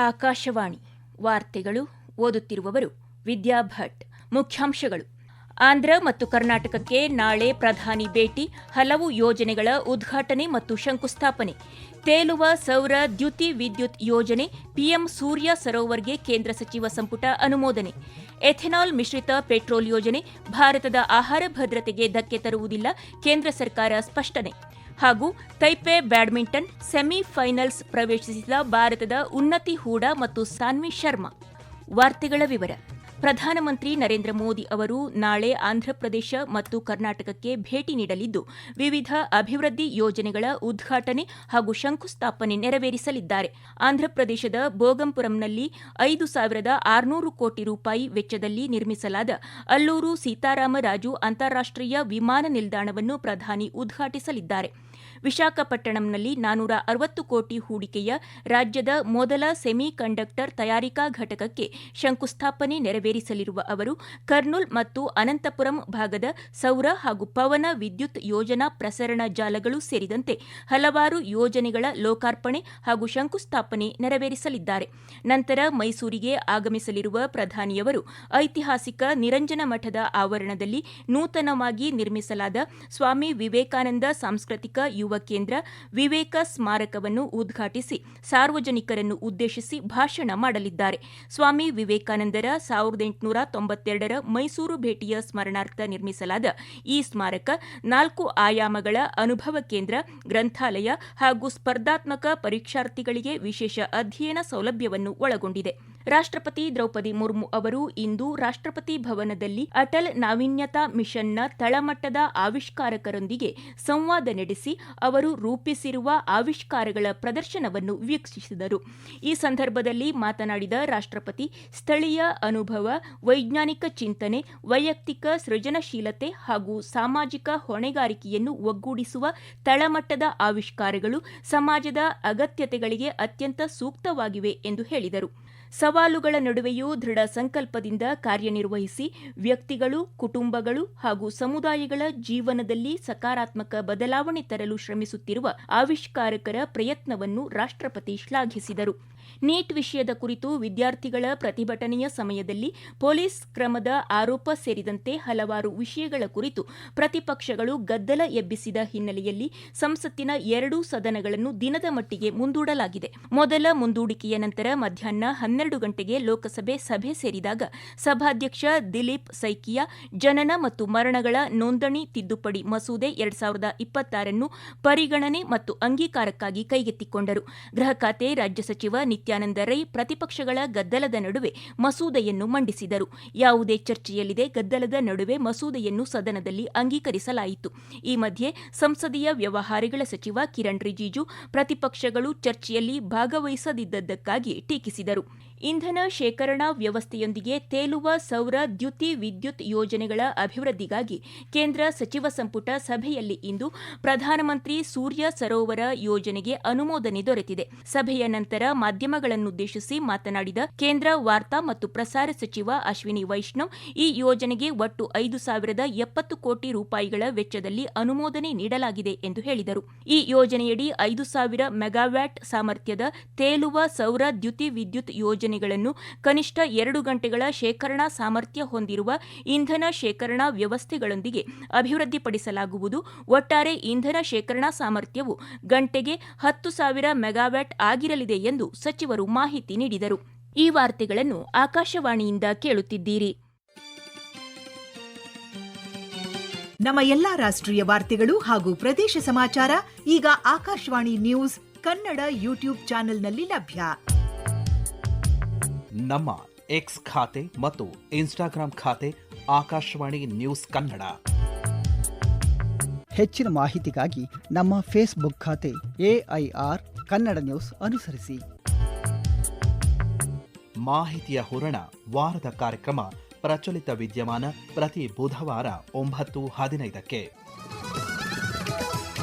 ಆಕಾಶವಾಣಿ ವಾರ್ತೆಗಳು. ಓದುತ್ತಿರುವವರು ವಿದ್ಯಾ ಭಟ್. ಮುಖ್ಯಾಂಶಗಳು: ಆಂಧ್ರ ಮತ್ತು ಕರ್ನಾಟಕಕ್ಕೆ ನಾಳೆ ಪ್ರಧಾನಿ ಭೇಟಿ, ಹಲವು ಯೋಜನೆಗಳ ಉದ್ಘಾಟನೆ ಮತ್ತು ಶಂಕುಸ್ಥಾಪನೆ. ತೇಲುವ ಸೌರ ದ್ಯುತಿ ವಿದ್ಯುತ್ ಯೋಜನೆ, ಪಿಎಂ ಸೂರ್ಯ ಸರೋವರ್ಗೆ ಕೇಂದ್ರ ಸಚಿವ ಸಂಪುಟ ಅನುಮೋದನೆ. ಎಥೆನಾಲ್ ಮಿಶ್ರಿತ ಪೆಟ್ರೋಲ್ ಯೋಜನೆ ಭಾರತದ ಆಹಾರ ಭದ್ರತೆಗೆ ಧಕ್ಕೆ ತರುವುದಿಲ್ಲ, ಕೇಂದ್ರ ಸರ್ಕಾರ ಸ್ಪಷ್ಟನೆ. ಹಾಗೂ ತೈಪೆ ಬ್ಯಾಡ್ಮಿಂಟನ್ ಸೆಮಿಫೈನಲ್ಸ್ ಪ್ರವೇಶಿಸಿದ ಭಾರತದ ಉನ್ನತಿ ಹೂಡಾ ಮತ್ತು ಸಾನ್ವಿ ಶರ್ಮಾ. ವಾರ್ತೆಗಳ ವಿವರ. ಪ್ರಧಾನಮಂತ್ರಿ ನರೇಂದ್ರ ಮೋದಿ ಅವರು ನಾಳೆ ಆಂಧ್ರಪ್ರದೇಶ ಮತ್ತು ಕರ್ನಾಟಕಕ್ಕೆ ಭೇಟಿ ನೀಡಲಿದ್ದು, ವಿವಿಧ ಅಭಿವೃದ್ಧಿ ಯೋಜನೆಗಳ ಉದ್ಘಾಟನೆ ಹಾಗೂ ಶಂಕುಸ್ಥಾಪನೆ ನೆರವೇರಿಸಲಿದ್ದಾರೆ. ಆಂಧ್ರಪ್ರದೇಶದ ಭೋಗಂಪುರಂನಲ್ಲಿ 5,600 ಕೋಟಿ ರೂಪಾಯಿ ವೆಚ್ಚದಲ್ಲಿ ನಿರ್ಮಿಸಲಾದ ಅಲ್ಲೂರು ಸೀತಾರಾಮರಾಜು ಅಂತಾರಾಷ್ಟ್ರೀಯ ವಿಮಾನ ನಿಲ್ದಾಣವನ್ನು ಪ್ರಧಾನಿ ಉದ್ಘಾಟಿಸಲಿದ್ದಾರೆ. ವಿಶಾಖಪಟ್ಟಣಂನಲ್ಲಿ 460 ಕೋಟಿ ಹೂಡಿಕೆಯ ರಾಜ್ಯದ ಮೊದಲ ಸೆಮಿ ಕಂಡಕ್ಟರ್ ತಯಾರಿಕಾ ಘಟಕಕ್ಕೆ ಶಂಕುಸ್ಥಾಪನೆ ನೆರವೇರಿಸಲಿರುವ ಅವರು ಕರ್ನೂಲ್ ಮತ್ತು ಅನಂತಪುರಂ ಭಾಗದ ಸೌರ ಹಾಗೂ ಪವನ ವಿದ್ಯುತ್ ಯೋಜನಾ ಪ್ರಸರಣ ಜಾಲಗಳು ಸೇರಿದಂತೆ ಹಲವಾರು ಯೋಜನೆಗಳ ಲೋಕಾರ್ಪಣೆ ಹಾಗೂ ಶಂಕುಸ್ಥಾಪನೆ ನೆರವೇರಿಸಲಿದ್ದಾರೆ. ನಂತರ ಮೈಸೂರಿಗೆ ಆಗಮಿಸಲಿರುವ ಪ್ರಧಾನಿಯವರು ಐತಿಹಾಸಿಕ ನಿರಂಜನ ಮಠದ ಆವರಣದಲ್ಲಿ ನೂತನವಾಗಿ ನಿರ್ಮಿಸಲಾದ ಸ್ವಾಮಿ ವಿವೇಕಾನಂದ ಸಾಂಸ್ಕೃತಿಕ ಯುವ ಕೇಂದ್ರ ವಿವೇಕ ಸ್ಮಾರಕವನ್ನು ಉದ್ಘಾಟಿಸಿ ಸಾರ್ವಜನಿಕರನ್ನು ಉದ್ದೇಶಿಸಿ ಭಾಷಣ ಮಾಡಲಿದ್ದಾರೆ. ಸ್ವಾಮಿ ವಿವೇಕಾನಂದರ 1892ರ ಮೈಸೂರು ಭೇಟಿಯ ಸ್ಮರಣಾರ್ಥ ನಿರ್ಮಿಸಲಾದ ಈ ಸ್ಮಾರಕ 4 ಆಯಾಮಗಳ ಅನುಭವ ಕೇಂದ್ರ, ಗ್ರಂಥಾಲಯ ಹಾಗೂ ಸ್ಪರ್ಧಾತ್ಮಕ ಪರೀಕ್ಷಾರ್ಥಿಗಳಿಗೆ ವಿಶೇಷ ಅಧ್ಯಯನ ಸೌಲಭ್ಯವನ್ನು ಒಳಗೊಂಡಿದೆ. ರಾಷ್ಟ್ರಪತಿ ದ್ರೌಪದಿ ಮುರ್ಮು ಅವರು ಇಂದು ರಾಷ್ಟ್ರಪತಿ ಭವನದಲ್ಲಿ ಅಟಲ್ ನಾವೀನ್ಯತಾ ಮಿಷನ್ನ ತಳಮಟ್ಟದ ಆವಿಷ್ಕಾರಕರೊಂದಿಗೆ ಸಂವಾದ ನಡೆಸಿ ಅವರು ರೂಪಿಸಿರುವ ಆವಿಷ್ಕಾರಗಳ ಪ್ರದರ್ಶನವನ್ನು ವೀಕ್ಷಿಸಿದರು. ಈ ಸಂದರ್ಭದಲ್ಲಿ ಮಾತನಾಡಿದ ರಾಷ್ಟ್ರಪತಿ, ಸ್ಥಳೀಯ ಅನುಭವ, ವೈಜ್ಞಾನಿಕ ಚಿಂತನೆ, ವೈಯಕ್ತಿಕ ಸೃಜನಶೀಲತೆ ಹಾಗೂ ಸಾಮಾಜಿಕ ಹೊಣೆಗಾರಿಕೆಯನ್ನು ಒಗ್ಗೂಡಿಸುವ ತಳಮಟ್ಟದ ಆವಿಷ್ಕಾರಗಳು ಸಮಾಜದ ಅಗತ್ಯತೆಗಳಿಗೆ ಅತ್ಯಂತ ಸೂಕ್ತವಾಗಿವೆ ಎಂದು ಹೇಳಿದರು. ಸವಾಲುಗಳ ನಡುವೆಯೂ ದೃಢ ಸಂಕಲ್ಪದಿಂದ ಕಾರ್ಯನಿರ್ವಹಿಸಿ ವ್ಯಕ್ತಿಗಳು, ಕುಟುಂಬಗಳು ಹಾಗೂ ಸಮುದಾಯಗಳ ಜೀವನದಲ್ಲಿ ಸಕಾರಾತ್ಮಕ ಬದಲಾವಣೆ ತರಲು ಶ್ರಮಿಸುತ್ತಿರುವ ಆವಿಷ್ಕಾರಕರ ಪ್ರಯತ್ನವನ್ನು ರಾಷ್ಟ್ರಪತಿ ಶ್ಲಾಘಿಸಿದರು. ನೀಟ್ ವಿಷಯದ ಕುರಿತು ವಿದ್ಯಾರ್ಥಿಗಳ ಪ್ರತಿಭಟನೆಯ ಸಮಯದಲ್ಲಿ ಪೊಲೀಸ್ ಕ್ರಮದ ಆರೋಪ ಸೇರಿದಂತೆ ಹಲವಾರು ವಿಷಯಗಳ ಕುರಿತು ಪ್ರತಿಪಕ್ಷಗಳು ಗದ್ದಲ ಎಬ್ಬಿಸಿದ ಹಿನ್ನೆಲೆಯಲ್ಲಿ ಸಂಸತ್ತಿನ 2 ಸದನಗಳನ್ನು ದಿನದ ಮಟ್ಟಿಗೆ ಮುಂದೂಡಲಾಗಿದೆ. ಮೊದಲ ಮುಂದೂಡಿಕೆಯ ನಂತರ ಮಧ್ಯಾಹ್ನ 12 ಗಂಟೆಗೆ ಲೋಕಸಭೆ ಸಭೆ ಸೇರಿದಾಗ ಸಭಾಧ್ಯಕ್ಷ ದಿಲೀಪ್ ಸೈಕಿಯಾ ಜನನ ಮತ್ತು ಮರಣಗಳ ನೋಂದಣಿ ತಿದ್ದುಪಡಿ ಮಸೂದೆ 2026 ಪರಿಗಣನೆ ಮತ್ತು ಅಂಗೀಕಾರಕ್ಕಾಗಿ ಕೈಗೆತ್ತಿಕೊಂಡರು. ಗೃಹ ಖಾತೆ ರಾಜ್ಯ ಸಚಿವ ನಿತ್ಯಾನಂದ ರೈ ಪ್ರತಿಪಕ್ಷಗಳ ಗದ್ದಲದ ನಡುವೆ ಮಸೂದೆಯನ್ನು ಮಂಡಿಸಿದರು. ಯಾವುದೇ ಚರ್ಚೆಯಿಲ್ಲದೆ ಗದ್ದಲದ ನಡುವೆ ಮಸೂದೆಯನ್ನು ಸದನದಲ್ಲಿ ಅಂಗೀಕರಿಸಲಾಯಿತು. ಈ ಮಧ್ಯೆ ಸಂಸದೀಯ ವ್ಯವಹಾರಗಳ ಸಚಿವ ಕಿರಣ್ ರಿಜಿಜು ಪ್ರತಿಪಕ್ಷಗಳು ಚರ್ಚೆಯಲ್ಲಿ ಭಾಗವಹಿಸದಿದ್ದಕ್ಕಾಗಿ ಟೀಕಿಸಿದರು. ಇಂಧನ ಶೇಖರಣಾ ವ್ಯವಸ್ಥೆಯೊಂದಿಗೆ ತೇಲುವ ಸೌರ ದ್ಯುತಿ ವಿದ್ಯುತ್ ಯೋಜನೆಗಳ ಅಭಿವೃದ್ಧಿಗಾಗಿ ಕೇಂದ್ರ ಸಚಿವ ಸಂಪುಟ ಸಭೆಯಲ್ಲಿ ಇಂದು ಪ್ರಧಾನಮಂತ್ರಿ ಸೂರ್ಯ ಸರೋವರ ಯೋಜನೆಗೆ ಅನುಮೋದನೆ ದೊರೆತಿದೆ. ಸಭೆಯ ನಂತರ ಮಾಧ್ಯಮಗಳನ್ನುದ್ದೇಶಿಸಿ ಮಾತನಾಡಿದ ಕೇಂದ್ರ ವಾರ್ತಾ ಮತ್ತು ಪ್ರಸಾರ ಸಚಿವ ಅಶ್ವಿನಿ ವೈಷ್ಣವ್, ಈ ಯೋಜನೆಗೆ ಒಟ್ಟು 5,070 ಕೋಟಿ ರೂಪಾಯಿಗಳ ವೆಚ್ಚದಲ್ಲಿ ಅನುಮೋದನೆ ನೀಡಲಾಗಿದೆ ಎಂದು ಹೇಳಿದರು. ಈ ಯೋಜನೆಯಡಿ 5,000 ಮೆಗಾವ್ಯಾಟ್ ಸಾಮರ್ಥ್ಯದ ತೇಲುವ ಸೌರ ದ್ಯುತಿ ವಿದ್ಯುತ್ ಯೋಜನೆಗಳನ್ನು ಕನಿಷ್ಠ 2 ಗಂಟೆಗಳ ಶೇಖರಣಾ ಸಾಮರ್ಥ್ಯ ಹೊಂದಿರುವ ಇಂಧನ ಶೇಖರಣಾ ವ್ಯವಸ್ಥೆಗಳೊಂದಿಗೆ ಅಭಿವೃದ್ಧಿಪಡಿಸಲಾಗುವುದು. ಒಟ್ಟಾರೆ ಇಂಧನ ಶೇಖರಣಾ ಸಾಮರ್ಥ್ಯವು ಗಂಟೆಗೆ 10,000 ಮೆಗಾವ್ಯಾಟ್ ಆಗಿರಲಿದೆ ಎಂದು ಸಚಿವರು ಮಾಹಿತಿ ನೀಡಿದರು. ಈ ವಾರ್ತೆಗಳನ್ನು ಆಕಾಶವಾಣಿಯಿಂದ ಕೇಳುತ್ತಿದ್ದೀರಿ. ನಮ್ಮ ಎಲ್ಲಾ ರಾಷ್ಟ್ರೀಯ ವಾರ್ತೆಗಳು ಹಾಗೂ ಪ್ರದೇಶ ಸಮಾಚಾರ ಈಗ ಆಕಾಶವಾಣಿ ನ್ಯೂಸ್ ಕನ್ನಡ ಯೂಟ್ಯೂಬ್ ಚಾನೆಲ್ನಲ್ಲಿ ಲಭ್ಯ. ನಮ್ಮ ಎಕ್ಸ್ ಖಾತೆ ಮತ್ತು ಇನ್ಸ್ಟಾಗ್ರಾಂ ಖಾತೆ ಆಕಾಶವಾಣಿ ನ್ಯೂಸ್ ಕನ್ನಡ. ಹೆಚ್ಚಿನ ಮಾಹಿತಿಗಾಗಿ ನಮ್ಮ ಫೇಸ್ಬುಕ್ ಖಾತೆ AIR ಕನ್ನಡ ನ್ಯೂಸ್ ಅನುಸರಿಸಿ. ಮಾಹಿತಿಯ ಹೂರಣ ವಾರದ ಕಾರ್ಯಕ್ರಮ ಪ್ರಚಲಿತ ವಿದ್ಯಮಾನ ಪ್ರತಿ ಬುಧವಾರ 9:15.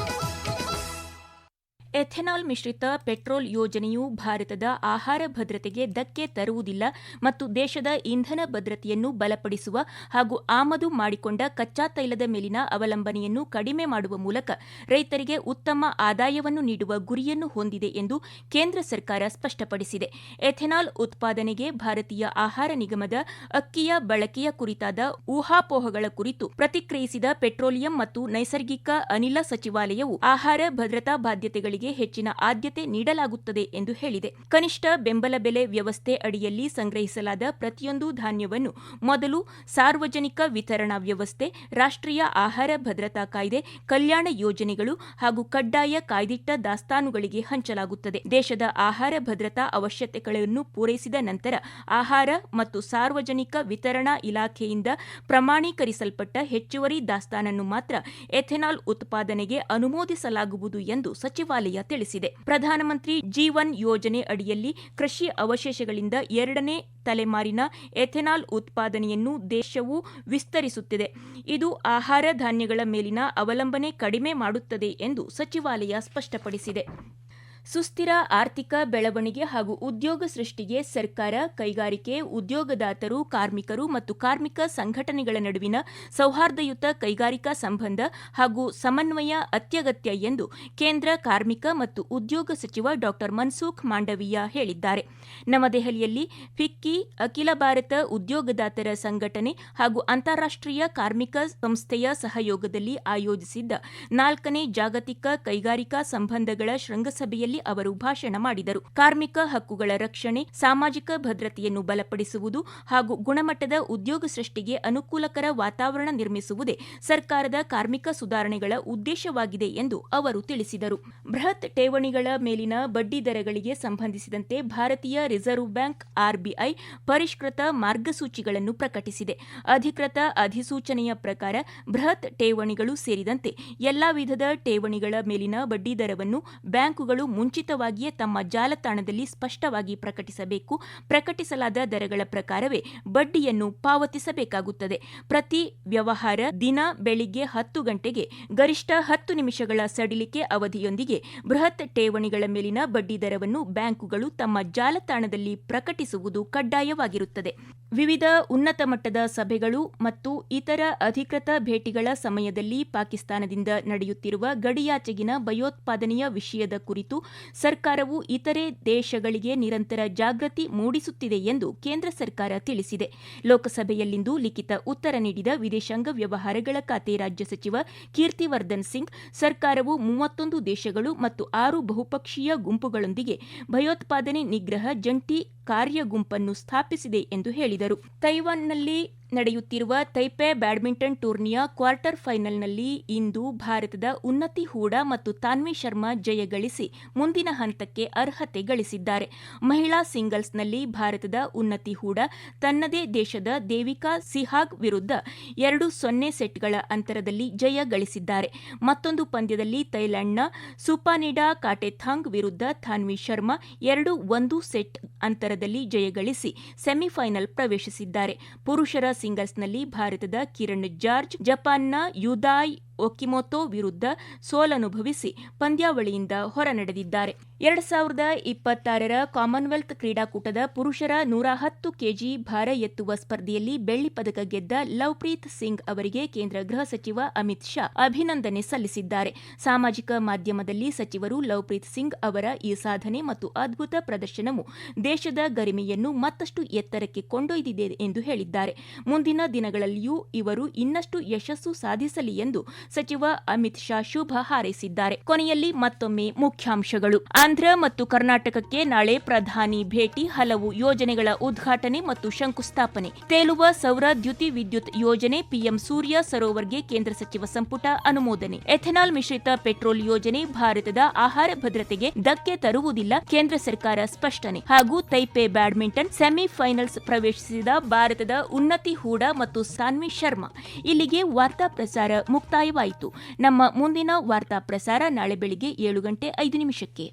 ಎಥೆನಾಲ್ ಮಿಶ್ರಿತ ಪೆಟ್ರೋಲ್ ಯೋಜನೆಯು ಭಾರತದ ಆಹಾರ ಭದ್ರತೆಗೆ ಧಕ್ಕೆ ತರುವುದಿಲ್ಲ ಮತ್ತು ದೇಶದ ಇಂಧನ ಭದ್ರತೆಯನ್ನು ಬಲಪಡಿಸುವ ಹಾಗೂ ಆಮದು ಮಾಡಿಕೊಂಡ ಕಚ್ಚಾ ತೈಲದ ಮೇಲಿನ ಅವಲಂಬನೆಯನ್ನು ಕಡಿಮೆ ಮಾಡುವ ಮೂಲಕ ರೈತರಿಗೆ ಉತ್ತಮ ಆದಾಯವನ್ನು ನೀಡುವ ಗುರಿಯನ್ನು ಹೊಂದಿದೆ ಎಂದು ಕೇಂದ್ರ ಸರ್ಕಾರ ಸ್ಪಷ್ಟಪಡಿಸಿದೆ. ಎಥೆನಾಲ್ ಉತ್ಪಾದನೆಗೆ ಭಾರತೀಯ ಆಹಾರ ನಿಗಮದ ಅಕ್ಕಿಯ ಬಳಕೆಯ ಕುರಿತಾದ ಊಹಾಪೋಹಗಳ ಕುರಿತು ಪ್ರತಿಕ್ರಿಯಿಸಿದ ಪೆಟ್ರೋಲಿಯಂ ಮತ್ತು ನೈಸರ್ಗಿಕ ಅನಿಲ ಸಚಿವಾಲಯವು ಆಹಾರ ಭದ್ರತಾ ಬಾಧ್ಯತೆಗಳಿಗೆ ಹೆಚ್ಚಿನ ಆದ್ಯತೆ ನೀಡಲಾಗುತ್ತದೆ ಎಂದು ಹೇಳಿದೆ. ಕನಿಷ್ಠ ಬೆಂಬಲ ಬೆಲೆ ವ್ಯವಸ್ಥೆ ಅಡಿಯಲ್ಲಿ ಸಂಗ್ರಹಿಸಲಾದ ಪ್ರತಿಯೊಂದು ಧಾನ್ಯವನ್ನು ಮೊದಲು ಸಾರ್ವಜನಿಕ ವಿತರಣಾ ವ್ಯವಸ್ಥೆ, ರಾಷ್ಟ್ರೀಯ ಆಹಾರ ಭದ್ರತಾ ಕಾಯ್ದೆ, ಕಲ್ಯಾಣ ಯೋಜನೆಗಳು ಹಾಗೂ ಕಡ್ಡಾಯ ಕಾಯ್ದಿಟ್ಟ ದಾಸ್ತಾನುಗಳಿಗೆ ಹಂಚಲಾಗುತ್ತದೆ. ದೇಶದ ಆಹಾರ ಭದ್ರತಾ ಅವಶ್ಯಕತೆಗಳನ್ನು ಪೂರೈಸಿದ ನಂತರ ಆಹಾರ ಮತ್ತು ಸಾರ್ವಜನಿಕ ವಿತರಣಾ ಇಲಾಖೆಯಿಂದ ಪ್ರಮಾಣೀಕರಿಸಲ್ಪಟ್ಟ ಹೆಚ್ಚುವರಿ ದಾಸ್ತಾನನ್ನು ಮಾತ್ರ ಎಥೆನಾಲ್ ಉತ್ಪಾದನೆಗೆ ಅನುಮೋದಿಸಲಾಗುವುದು ಎಂದು ಸಚಿವಾಲಯ ತಿಳಿಸಿದೆ. ಪ್ರಧಾನಮಂತ್ರಿ ಜೀವನ್ ಯೋಜನೆ ಅಡಿಯಲ್ಲಿ ಕೃಷಿ ಅವಶೇಷಗಳಿಂದ 2ನೇ ತಲೆಮಾರಿನ ಎಥೆನಾಲ್ ಉತ್ಪಾದನೆಯನ್ನು ದೇಶವು ವಿಸ್ತರಿಸುತ್ತಿದೆ. ಇದು ಆಹಾರ ಧಾನ್ಯಗಳ ಮೇಲಿನ ಅವಲಂಬನೆ ಕಡಿಮೆ ಮಾಡುತ್ತದೆ ಎಂದು ಸಚಿವಾಲಯ ಸ್ಪಷ್ಟಪಡಿಸಿದೆ. ಸುಸ್ಥಿರ ಆರ್ಥಿಕ ಬೆಳವಣಿಗೆ ಹಾಗೂ ಉದ್ಯೋಗ ಸೃಷ್ಟಿಗೆ ಸರ್ಕಾರ, ಕೈಗಾರಿಕೆ, ಉದ್ಯೋಗದಾತರು, ಕಾರ್ಮಿಕರು ಮತ್ತು ಕಾರ್ಮಿಕ ಸಂಘಟನೆಗಳ ನಡುವಿನ ಸೌಹಾರ್ದಯುತ ಕೈಗಾರಿಕಾ ಸಂಬಂಧ ಹಾಗೂ ಸಮನ್ವಯ ಅತ್ಯಗತ್ಯ ಎಂದು ಕೇಂದ್ರ ಕಾರ್ಮಿಕ ಮತ್ತು ಉದ್ಯೋಗ ಸಚಿವ ಡಾ ಮನ್ಸುಖ್ ಮಾಂಡವೀಯ ಹೇಳಿದ್ದಾರೆ. ನವದೆಹಲಿಯಲ್ಲಿ ಫಿಕ್ಕಿ, ಅಖಿಲ ಭಾರತ ಉದ್ಯೋಗದಾತರ ಸಂಘಟನೆ ಹಾಗೂ ಅಂತಾರಾಷ್ಟ್ರೀಯ ಕಾರ್ಮಿಕ ಸಂಸ್ಥೆಯ ಸಹಯೋಗದಲ್ಲಿ ಆಯೋಜಿಸಿದ್ದ 4ನೇ ಜಾಗತಿಕ ಕೈಗಾರಿಕಾ ಸಂಬಂಧಗಳ ಶೃಂಗಸಭೆಯಲ್ಲಿ ಅವರು ಭಾಷಣ ಮಾಡಿದರು. ಕಾರ್ಮಿಕ ಹಕ್ಕುಗಳ ರಕ್ಷಣೆ, ಸಾಮಾಜಿಕ ಭದ್ರತೆಯನ್ನು ಬಲಪಡಿಸುವುದು ಹಾಗೂ ಗುಣಮಟ್ಟದ ಉದ್ಯೋಗ ಸೃಷ್ಟಿಗೆ ಅನುಕೂಲಕರ ವಾತಾವರಣ ನಿರ್ಮಿಸುವುದೇ ಸರ್ಕಾರದ ಕಾರ್ಮಿಕ ಸುಧಾರಣೆಗಳ ಉದ್ದೇಶವಾಗಿದೆ ಎಂದು ಅವರು ತಿಳಿಸಿದರು. ಬೃಹತ್ ಠೇವಣಿಗಳ ಮೇಲಿನ ಬಡ್ಡಿ ದರಗಳಿಗೆ ಸಂಬಂಧಿಸಿದಂತೆ ಭಾರತೀಯ ರಿಸರ್ವ್ ಬ್ಯಾಂಕ್ ಆರ್ಬಿಐ ಪರಿಷ್ಕೃತ ಮಾರ್ಗಸೂಚಿಗಳನ್ನು ಪ್ರಕಟಿಸಿದೆ. ಅಧಿಕೃತ ಅಧಿಸೂಚನೆಯ ಪ್ರಕಾರ ಬೃಹತ್ ಠೇವಣಿಗಳು ಸೇರಿದಂತೆ ಎಲ್ಲಾ ವಿಧದ ಠೇವಣಿಗಳ ಮೇಲಿನ ಬಡ್ಡಿದರವನ್ನು ಬ್ಯಾಂಕುಗಳು ಮುಂಚಿತವಾಗಿಯೇ ತಮ್ಮ ಜಾಲತಾಣದಲ್ಲಿ ಸ್ಪಷ್ಟವಾಗಿ ಪ್ರಕಟಿಸಬೇಕು. ಪ್ರಕಟಿಸಲಾದ ದರಗಳ ಪ್ರಕಾರವೇ ಬಡ್ಡಿಯನ್ನು ಪಾವತಿಸಬೇಕಾಗುತ್ತದೆ. ಪ್ರತಿ ವ್ಯವಹಾರ ದಿನ ಬೆಳಿಗ್ಗೆ 10 ಗಂಟೆಗೆ ಗರಿಷ್ಠ 10 ನಿಮಿಷಗಳ ಸಡಿಲಿಕೆ ಅವಧಿಯೊಂದಿಗೆ ಬೃಹತ್ ಠೇವಣಿಗಳ ಮೇಲಿನ ಬಡ್ಡಿದರವನ್ನು ಬ್ಯಾಂಕುಗಳು ತಮ್ಮ ಜಾಲತಾಣದಲ್ಲಿ ಪ್ರಕಟಿಸುವುದು ಕಡ್ಡಾಯವಾಗಿರುತ್ತದೆ. ವಿವಿಧ ಉನ್ನತ ಮಟ್ಟದ ಸಭೆಗಳು ಮತ್ತು ಇತರ ಅಧಿಕೃತ ಭೇಟಿಗಳ ಸಮಯದಲ್ಲಿ ಪಾಕಿಸ್ತಾನದಿಂದ ನಡೆಯುತ್ತಿರುವ ಗಡಿಯಾಚೆಗಿನ ಭಯೋತ್ಪಾದನೆಯ ವಿಷಯದ ಕುರಿತು ಸರ್ಕಾರವು ಇತರೆ ದೇಶಗಳಿಗೆ ನಿರಂತರ ಜಾಗೃತಿ ಮೂಡಿಸುತ್ತಿದೆ ಎಂದು ಕೇಂದ್ರ ಸರ್ಕಾರ ತಿಳಿಸಿದೆ. ಲೋಕಸಭೆಯಲ್ಲಿಂದು ಲಿಖಿತ ಉತ್ತರ ನೀಡಿದ ವಿದೇಶಾಂಗ ವ್ಯವಹಾರಗಳ ಖಾತೆ ರಾಜ್ಯ ಸಚಿವ ಕೀರ್ತಿವರ್ಧನ್ ಸಿಂಗ್, ಸರ್ಕಾರವು 31 ದೇಶಗಳು ಮತ್ತು 6 ಬಹುಪಕ್ಷೀಯ ಗುಂಪುಗಳೊಂದಿಗೆ ಭಯೋತ್ಪಾದನೆ ನಿಗ್ರಹ ಜಂಟಿ ಕಾರ್ಯ ಗುಂಪನ್ನು ಸ್ಥಾಪಿಸಿದೆ ಎಂದು ಹೇಳಿದರು. ತೈವಾನ್ನಲ್ಲಿ ನಡೆಯುತ್ತಿರುವ ತೈಪೆ ಬ್ಯಾಡ್ಮಿಂಟನ್ ಟೂರ್ನಿಯ ಕ್ವಾರ್ಟರ್ ಫೈನಲ್ನಲ್ಲಿ ಇಂದು ಭಾರತದ ಉನ್ನತಿ ಹೂಡಾ ಮತ್ತು ತಾನ್ವಿ ಶರ್ಮಾ ಜಯ ಗಳಿಸಿ ಮುಂದಿನ ಹಂತಕ್ಕೆ ಅರ್ಹತೆ ಗಳಿಸಿದ್ದಾರೆ. ಮಹಿಳಾ ಸಿಂಗಲ್ಸ್ನಲ್ಲಿ ಭಾರತದ ಉನ್ನತಿ ಹೂಡಾ ತನ್ನದೇ ದೇಶದ ದೇವಿಕಾ ಸಿಹಾಗ್ ವಿರುದ್ಧ 2-0 ಸೆಟ್ಗಳ ಅಂತರದಲ್ಲಿ ಜಯ ಗಳಿಸಿದ್ದಾರೆ. ಮತ್ತೊಂದು ಪಂದ್ಯದಲ್ಲಿ ಥೈಲ್ಯಾಂಡ್ನ ಸುಪಾನಿಡಾ ಕಾಟೆಥಾಂಗ್ ವಿರುದ್ಧ ತಾನ್ವಿ ಶರ್ಮಾ 2-1 ಸೆಟ್ ಅಂತರದಲ್ಲಿ ಜಯಗಳಿಸಿ ಸೆಮಿಫೈನಲ್ ಪ್ರವೇಶಿಸಿದ್ದಾರೆ. ಪುರುಷರ ಸಿಂಗಲ್ಸ್ನಲ್ಲಿ ಭಾರತದ ಕಿರಣ್ ಜಾರ್ಜ್ ಜಪಾನ್ನ ಯುದಾಯ್ ಒಕಿಮೊಟೊ ವಿರುದ್ಧ ಸೋಲನುಭವಿಸಿ ಪಂದ್ಯಾವಳಿಯಿಂದ ಹೊರನಡೆದಿದ್ದಾರೆ. 2026ರ ಕಾಮನ್ವೆಲ್ತ್ ಕ್ರೀಡಾಕೂಟದ ಪುರುಷರ 110 ಕೆಜಿ ಭಾರ ಎತ್ತುವ ಸ್ಪರ್ಧೆಯಲ್ಲಿ ಬೆಳ್ಳಿ ಪದಕ ಗೆದ್ದ ಲವ್ಪ್ರೀತ್ ಸಿಂಗ್ ಅವರಿಗೆ ಕೇಂದ್ರ ಗೃಹ ಸಚಿವ ಅಮಿತ್ ಶಾ ಅಭಿನಂದನೆ ಸಲ್ಲಿಸಿದ್ದಾರೆ. ಸಾಮಾಜಿಕ ಮಾಧ್ಯಮದಲ್ಲಿ ಸಚಿವರು ಲವ್ಪ್ರೀತ್ ಸಿಂಗ್ ಅವರ ಈ ಸಾಧನೆ ಮತ್ತು ಅದ್ಭುತ ಪ್ರದರ್ಶನವು ದೇಶದ ಗರಿಮೆಯನ್ನು ಮತ್ತಷ್ಟು ಎತ್ತರಕ್ಕೆ ಕೊಂಡೊಯ್ದಿದೆ ಎಂದು ಹೇಳಿದ್ದಾರೆ. ಮುಂದಿನ ದಿನಗಳಲ್ಲಿಯೂ ಇವರು ಇನ್ನಷ್ಟು ಯಶಸ್ಸು ಸಾಧಿಸಲಿ ಎಂದು ಸಚಿವ ಅಮಿತ್ ಶಾ ಶುಭ ಹಾರೈಸಿದ್ದಾರೆ. ಕೊನೆಯಲ್ಲಿ ಮತ್ತೊಮ್ಮೆ ಮುಖ್ಯಾಂಶಗಳು. ಆಂಧ್ರ ಮತ್ತು ಕರ್ನಾಟಕಕ್ಕೆ ನಾಳೆ ಪ್ರಧಾನಿ ಭೇಟಿ, ಹಲವು ಯೋಜನೆಗಳ ಉದ್ಘಾಟನೆ ಮತ್ತು ಶಂಕುಸ್ಥಾಪನೆ. ತೇಲುವ ಸೌರ ದ್ಯುತಿ ವಿದ್ಯುತ್ ಯೋಜನೆ, ಪಿಎಂ ಸೂರ್ಯ ಸರೋವರ್ಗೆ ಕೇಂದ್ರ ಸಚಿವ ಸಂಪುಟ ಅನುಮೋದನೆ. ಎಥೆನಾಲ್ ಮಿಶ್ರಿತ ಪೆಟ್ರೋಲ್ ಯೋಜನೆ ಭಾರತದ ಆಹಾರ ಭದ್ರತೆಗೆ ಧಕ್ಕೆ ತರುವುದಿಲ್ಲ, ಕೇಂದ್ರ ಸರ್ಕಾರ ಸ್ಪಷ್ಟನೆ. ಹಾಗೂ ತೈಪೆ ಬ್ಯಾಡ್ಮಿಂಟನ್ ಸೆಮಿಫೈನಲ್ಸ್ ಪ್ರವೇಶಿಸಿದ ಭಾರತದ ಉನ್ನತಿ ಹೂಡಾ ಮತ್ತು ತಾನ್ವಿ ಶರ್ಮಾ. ಇಲ್ಲಿಗೆ ವಾರ್ತಾ ಪ್ರಸಾರ ಮುಕ್ತಾಯವಾಯಿತು. ನಮ್ಮ ಮುಂದಿನ ವಾರ್ತಾ ಪ್ರಸಾರ ನಾಳೆ ಬೆಳಿಗ್ಗೆ 7:05 ನಿಮಿಷಕ್ಕೆ.